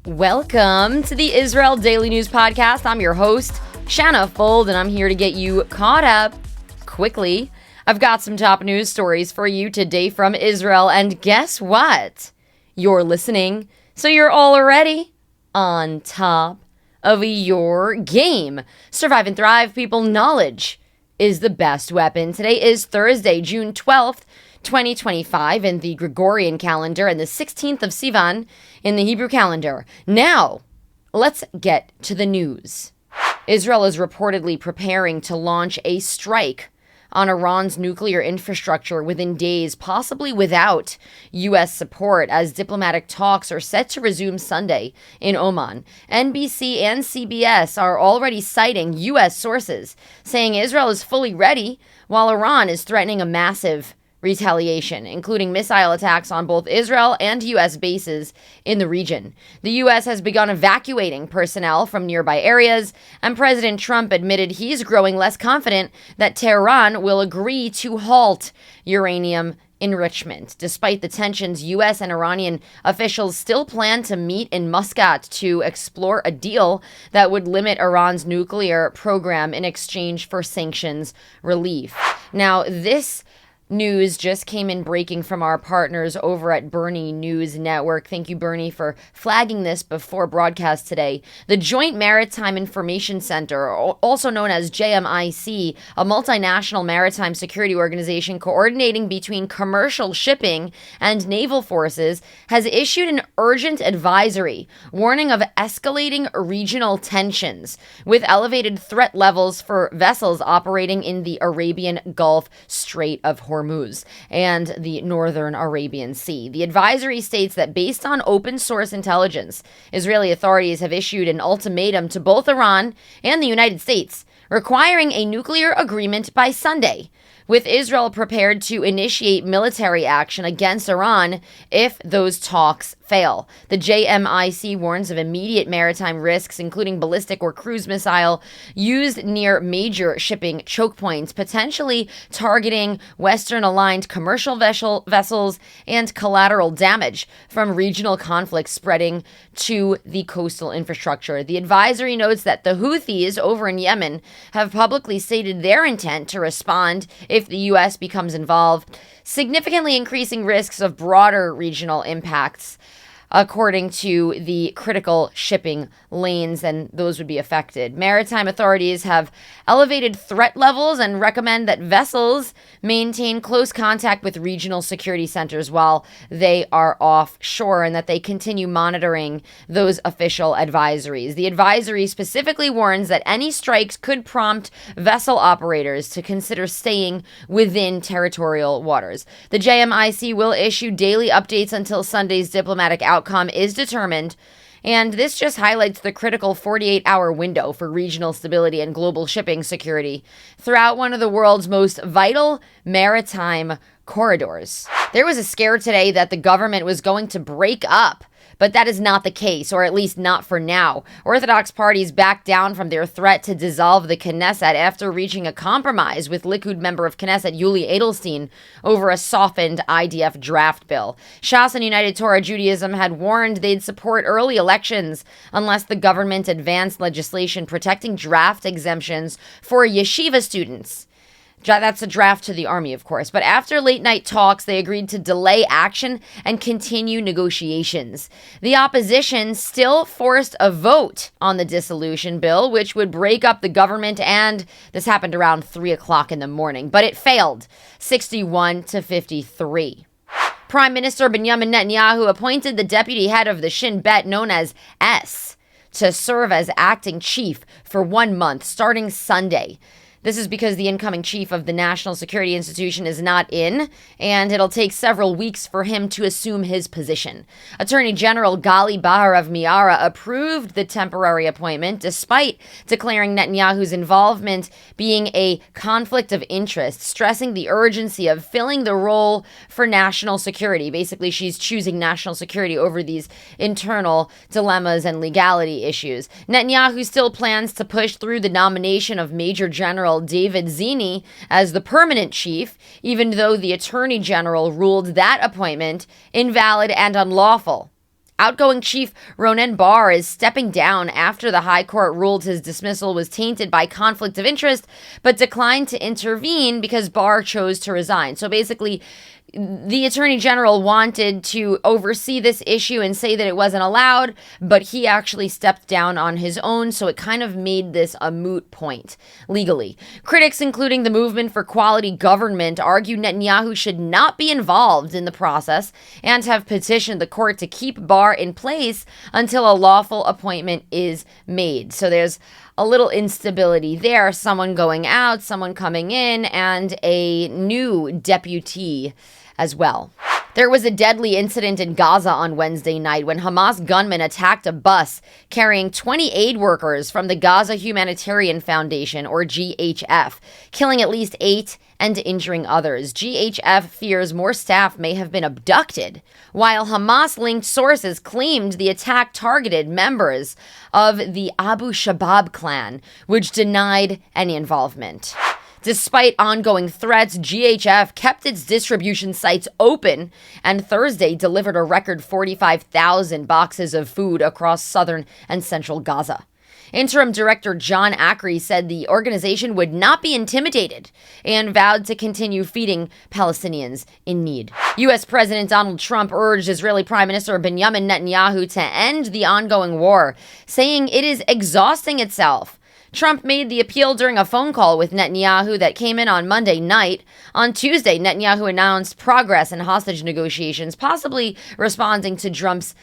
Welcome to the Israel Daily News Podcast. I'm your host, Shanna Fold, and I'm here to get you caught up quickly. I've got some top news stories for you today from Israel, and guess what? You're listening, so you're already on top of your game. Survive and thrive, people. Knowledge is the best weapon. Today is Thursday, June 12th, 2025 in the Gregorian calendar and the 16th of Sivan in the Hebrew calendar. Now, let's get to the news. Israel is reportedly preparing to launch a strike on Iran's nuclear infrastructure within days, possibly without U.S. support, as diplomatic talks are set to resume Sunday in Oman. NBC and CBS are already citing U.S. sources, saying Israel is fully ready, while Iran is threatening a massive retaliation, including missile attacks on both Israel and U.S. bases in the region. The U.S. has begun evacuating personnel from nearby areas, and President Trump admitted he's growing less confident that Tehran will agree to halt uranium enrichment. Despite the tensions, U.S. and Iranian officials still plan to meet in Muscat to explore a deal that would limit Iran's nuclear program in exchange for sanctions relief. Now, this news just came in breaking from our partners over at Bernie News Network. Thank you, Bernie, for flagging this before broadcast today. The Joint Maritime Information Center, also known as JMIC, a multinational maritime security organization coordinating between commercial shipping and naval forces, has issued an urgent advisory warning of escalating regional tensions with elevated threat levels for vessels operating in the Arabian Gulf, Strait of Hormuz, and the Northern Arabian Sea. The advisory states that based on open source intelligence, Israeli authorities have issued an ultimatum to both Iran and the United States requiring a nuclear agreement by Sunday, with Israel prepared to initiate military action against Iran if those talks fail. The JMIC warns of immediate maritime risks, including ballistic or cruise missile used near major shipping choke points, potentially targeting Western-aligned commercial vessels, and collateral damage from regional conflicts spreading to the coastal infrastructure. The advisory notes that the Houthis over in Yemen have publicly stated their intent to respond if the U.S. becomes involved, significantly increasing risks of broader regional impacts, according to the critical shipping lanes, and those would be affected. Maritime authorities have elevated threat levels and recommend that vessels maintain close contact with regional security centers while they are offshore, and that they continue monitoring those official advisories. The advisory specifically warns that any strikes could prompt vessel operators to consider staying within territorial waters. The JMIC will issue daily updates until Sunday's diplomatic outcome is determined, and this just highlights the critical 48-hour window for regional stability and global shipping security throughout one of the world's most vital maritime corridors. There was a scare today that the government was going to break up, but that is not the case, or at least not for now. Orthodox parties backed down from their threat to dissolve the Knesset after reaching a compromise with Likud member of Knesset Yuli Edelstein over a softened IDF draft bill. Shas and United Torah Judaism had warned they'd support early elections unless the government advanced legislation protecting draft exemptions for yeshiva students. That's a draft to the army, of course. But after late-night talks, they agreed to delay action and continue negotiations. The opposition still forced a vote on the dissolution bill, which would break up the government, and this happened around 3 o'clock in the morning. But it failed, 61 to 53. Prime Minister Benjamin Netanyahu appointed the deputy head of the Shin Bet, known as S, to serve as acting chief for 1 month, starting Sunday. This is because the incoming chief of the National Security Institution is not in, and it'll take several weeks for him to assume his position. Attorney General Gali Baharav Miara approved the temporary appointment, despite declaring Netanyahu's involvement being a conflict of interest, stressing the urgency of filling the role for national security. Basically, she's choosing national security over these internal dilemmas and legality issues. Netanyahu still plans to push through the nomination of Major General David Zini as the permanent chief, even though the Attorney General ruled that appointment invalid and unlawful Outgoing chief Ronen Bar is stepping down after the High Court ruled his dismissal was tainted by conflict of interest, but declined to intervene because Bar chose to resign. So basically, the Attorney General wanted to oversee this issue and say that it wasn't allowed, but he actually stepped down on his own, so it kind of made this a moot point legally. Critics, including the Movement for Quality Government, argue Netanyahu should not be involved in the process and have petitioned the court to keep Bar in place until a lawful appointment is made. So there's a little instability there, someone going out, someone coming in, and a new deputy as well. There was a deadly incident in Gaza on Wednesday night when Hamas gunmen attacked a bus carrying 20 aid workers from the Gaza Humanitarian Foundation, or GHF, killing at least 8 and injuring others. GHF fears more staff may have been abducted, while Hamas-linked sources claimed the attack targeted members of the Abu Shabab clan, which denied any involvement. Despite ongoing threats, GHF kept its distribution sites open and Thursday delivered a record 45,000 boxes of food across southern and central Gaza. Interim Director John Acri said the organization would not be intimidated and vowed to continue feeding Palestinians in need. U.S. President Donald Trump urged Israeli Prime Minister Benjamin Netanyahu to end the ongoing war, saying it is exhausting itself. Trump made the appeal during a phone call with Netanyahu that came in on Monday night. On Tuesday, Netanyahu announced progress in hostage negotiations, possibly responding to Trump's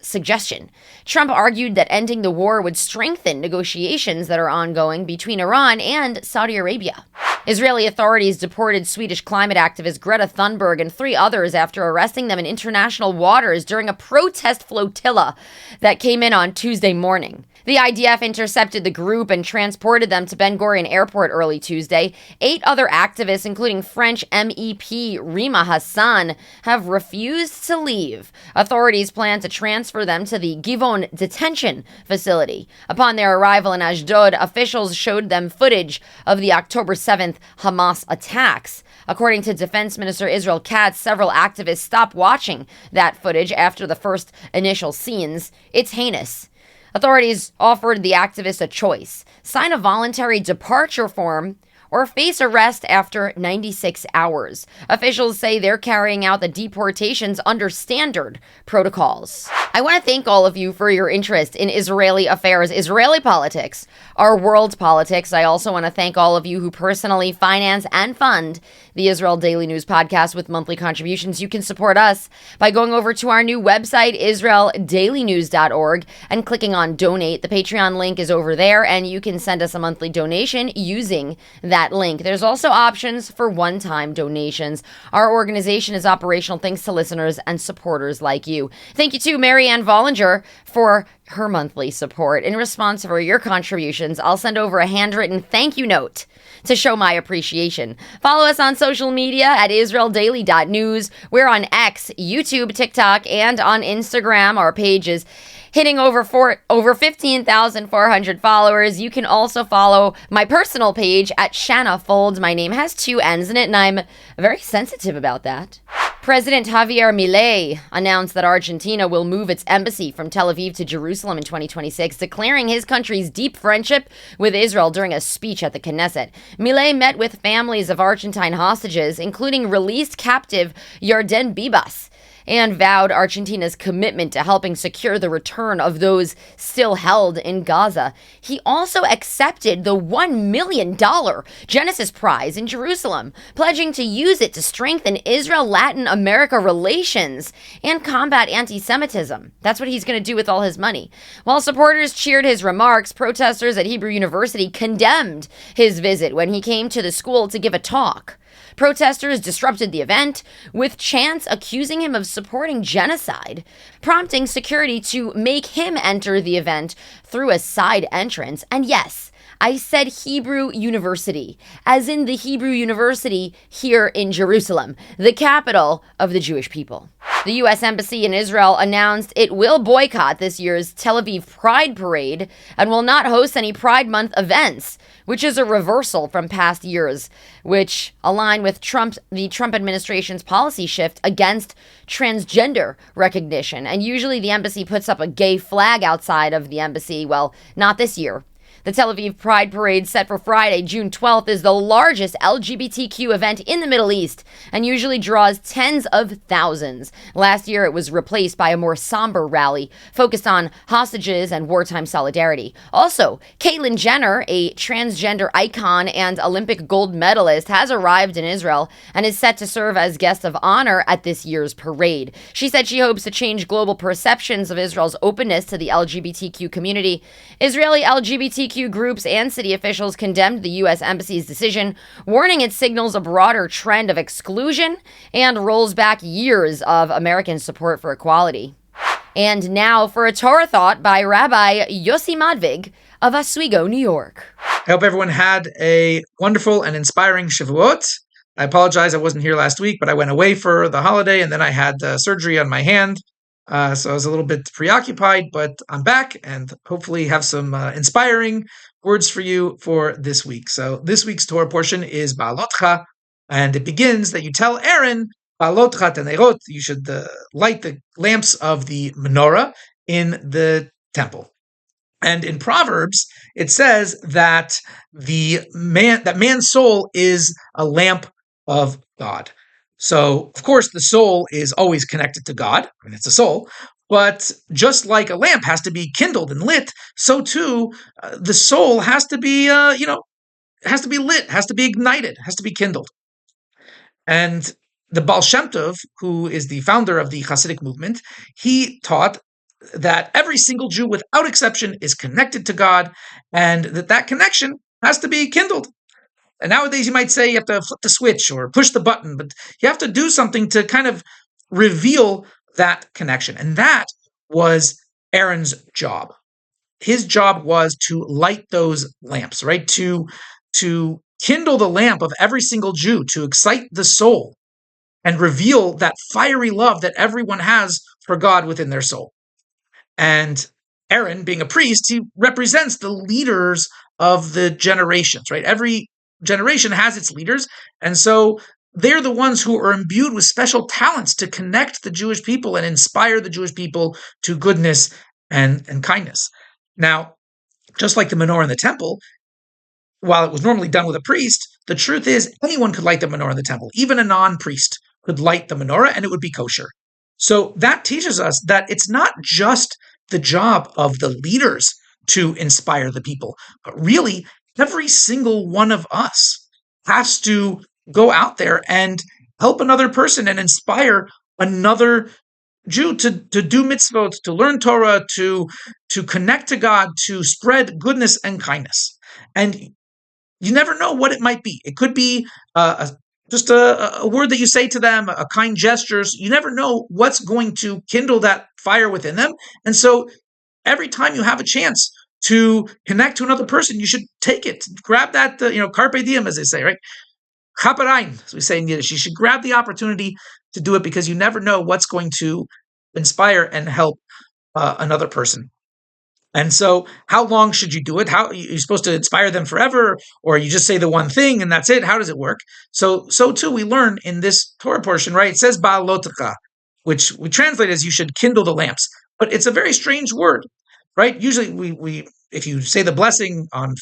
suggestion. Trump argued that ending the war would strengthen negotiations that are ongoing between Iran and Saudi Arabia. Israeli authorities deported Swedish climate activist Greta Thunberg and 3 others after arresting them in international waters during a protest flotilla that came in on Tuesday morning. The IDF intercepted the group and transported them to Ben Gurion Airport early Tuesday. 8 other activists, including French MEP Rima Hassan, have refused to leave. Authorities plan to transfer them to the Givon detention facility. Upon their arrival in Ashdod, officials showed them footage of the October 7th Hamas attacks. According to Defense Minister Israel Katz, several activists stopped watching that footage after the first initial scenes. It's heinous. Authorities offered the activists a choice: sign a voluntary departure form or face arrest after 96 hours. Officials say they're carrying out the deportations under standard protocols. I want to thank all of you for your interest in Israeli affairs, Israeli politics, our world politics. I also want to thank all of you who personally finance and fund the Israel Daily News podcast with monthly contributions. You can support us by going over to our new website, israeldailynews.org, and clicking on donate. The Patreon link is over there, and you can send us a monthly donation using that link. There's also options for one-time donations. Our organization is operational thanks to listeners and supporters like you. Thank you to Marianne Vollinger for her monthly support. In response for your contributions, I'll send over a handwritten thank you note to show my appreciation. Follow us on social media at israeldaily.news. We're on X, YouTube, TikTok, and on Instagram. Our page is hitting over 15,400 followers. You can also follow my personal page at Shanna Fold. My name has 2 N's in it, and I'm very sensitive about that. President Javier Milei announced that Argentina will move its embassy from Tel Aviv to Jerusalem in 2026, declaring his country's deep friendship with Israel during a speech at the Knesset. Milei met with families of Argentine hostages, including released captive Yarden Bibas, and vowed Argentina's commitment to helping secure the return of those still held in Gaza. He also accepted the $1 million Genesis Prize in Jerusalem, pledging to use it to strengthen Israel-Latin America relations and combat anti-Semitism. That's what he's going to do with all his money. While supporters cheered his remarks, protesters at Hebrew University condemned his visit when he came to the school to give a talk. Protesters disrupted the event, with chants accusing him of supporting genocide, prompting security to make him enter the event through a side entrance. And yes, I said Hebrew University, as in the Hebrew University here in Jerusalem, the capital of the Jewish people. The U.S. Embassy in Israel announced it will boycott this year's Tel Aviv Pride Parade and will not host any Pride Month events, which is a reversal from past years, which align with the Trump administration's policy shift against transgender recognition. And usually the embassy puts up a gay flag outside of the embassy. Well, not this year. The Tel Aviv Pride Parade, set for Friday, June 12th, is the largest LGBTQ event in the Middle East and usually draws tens of thousands. Last year, it was replaced by a more somber rally focused on hostages and wartime solidarity. Also, Caitlyn Jenner, a transgender icon and Olympic gold medalist, has arrived in Israel and is set to serve as guest of honor at this year's parade. She said she hopes to change global perceptions of Israel's openness to the LGBTQ community. Israeli LGBTQ groups and city officials condemned the U.S. Embassy's decision, warning it signals a broader trend of exclusion and rolls back years of American support for equality. And now for a Torah thought by Rabbi Yossi Madvig of Oswego, New York. I hope everyone had a wonderful and inspiring Shavuot. I apologize I wasn't here last week, but I went away for the holiday and then I had surgery on my hand. So I was a little bit preoccupied, but I'm back and hopefully have some inspiring words for you for this week. So this week's Torah portion is Ba'alotcha, and it begins that you tell Aaron, Ba'alotcha tenerot, you should light the lamps of the menorah in the temple. And in Proverbs, it says that man's soul is a lamp of God. So, of course, the soul is always connected to God, and it's a soul, but just like a lamp has to be kindled and lit, so too, the soul has to be, has to be lit, has to be ignited, has to be kindled. And the Baal Shem Tov, who is the founder of the Hasidic movement, he taught that every single Jew, without exception, is connected to God, and that connection has to be kindled. And nowadays you might say you have to flip the switch or push the button, but you have to do something to kind of reveal that connection. And that was Aaron's job. His job was to light those lamps, right? To kindle the lamp of every single Jew, to excite the soul and reveal that fiery love that everyone has for God within their soul. And Aaron, being a priest, he represents the leaders of the generations, right? Every generation has its leaders, and so they're the ones who are imbued with special talents to connect the Jewish people and inspire the Jewish people to goodness and kindness. Now, just like the menorah in the temple, while it was normally done with a priest, the truth is anyone could light the menorah in the temple. Even a non-priest could light the menorah and it would be kosher. So that teaches us that it's not just the job of the leaders to inspire the people, but really every single one of us has to go out there and help another person and inspire another Jew to do mitzvot, to learn Torah, to connect to God, to spread goodness and kindness. And you never know what it might be. It could be just a word that you say to them, a kind gesture. You never know what's going to kindle that fire within them. And so every time you have a chance to connect to another person, you should take it. Grab that, carpe diem, as they say, right? Chaperein, as we say in Yiddish. You should grab the opportunity to do it because you never know what's going to inspire and help another person. And so how long should you do it? How you're supposed to inspire them forever, or you just say the one thing and that's it? How does it work? So too, we learn in this Torah portion, right? It says ba'alotecha, which we translate as you should kindle the lamps. But it's a very strange word, right? Usually we if you say the blessing on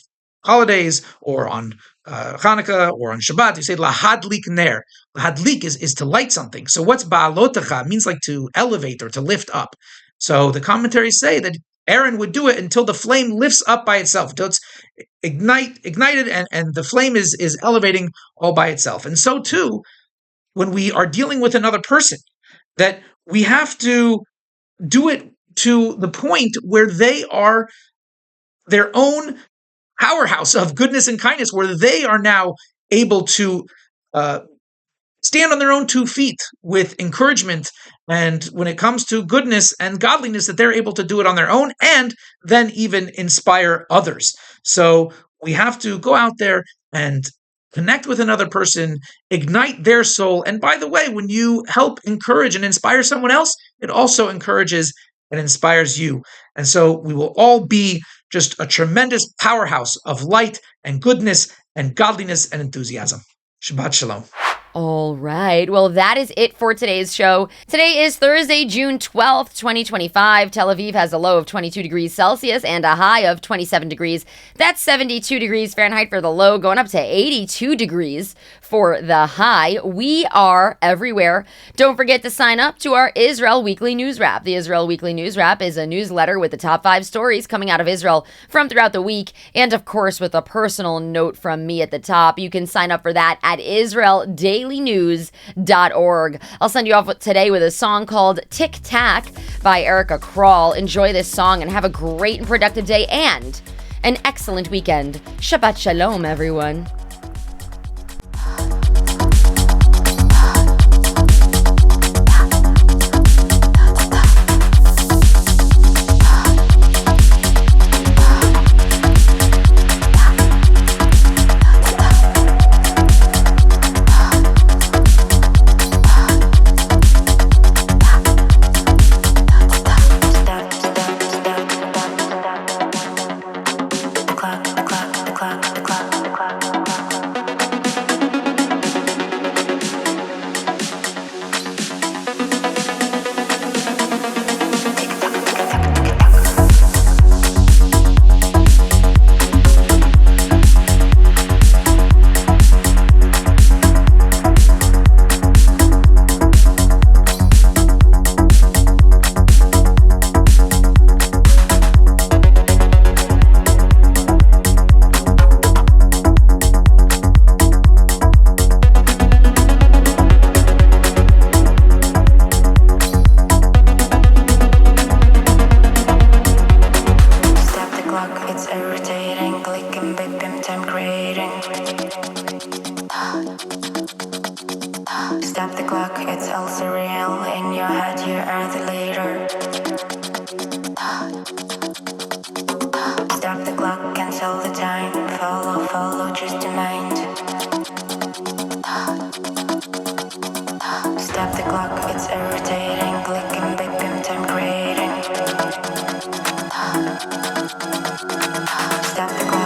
holidays or on Hanukkah or on Shabbat, you say lahadlik ner. Lahadlik is to light something. So what's ba'alotecha? It means like to elevate or to lift up. So the commentaries say that Aaron would do it until the flame lifts up by itself, until it's ignited and the flame is elevating all by itself. And so too, when we are dealing with another person, that we have to do it to the point where they are their own powerhouse of goodness and kindness, where they are now able to stand on their own 2 feet with encouragement. And when it comes to goodness and godliness, that they're able to do it on their own and then even inspire others. So We have to go out there and connect with another person, ignite their soul. And by the way, when you help encourage and inspire someone else, it also encourages and inspires you. And so we will all be just a tremendous powerhouse of light and goodness and godliness and enthusiasm. Shabbat Shalom. All right. Well, that is it for today's show. Today is Thursday, June 12th, 2025. Tel Aviv has a low of 22 degrees Celsius and a high of 27 degrees. That's 72 degrees Fahrenheit for the low, going up to 82 degrees for the high. We are everywhere. Don't forget to sign up to our Israel Weekly News Wrap. The Israel Weekly News Wrap is a newsletter with the top 5 stories coming out of Israel from throughout the week. And of course, with a personal note from me at the top. You can sign up for that at israeldailynews.org. I'll send you off today with a song called Tic Tac by Erica Krall. Enjoy this song and have a great and productive day and an excellent weekend. Shabbat Shalom, everyone. Stop the clock, it's all surreal. In your head, you are the leader. Stop the clock, cancel the time. Follow, just the mind. Stop the clock, it's irritating. Clicking, beeping, time creating. Stop the clock.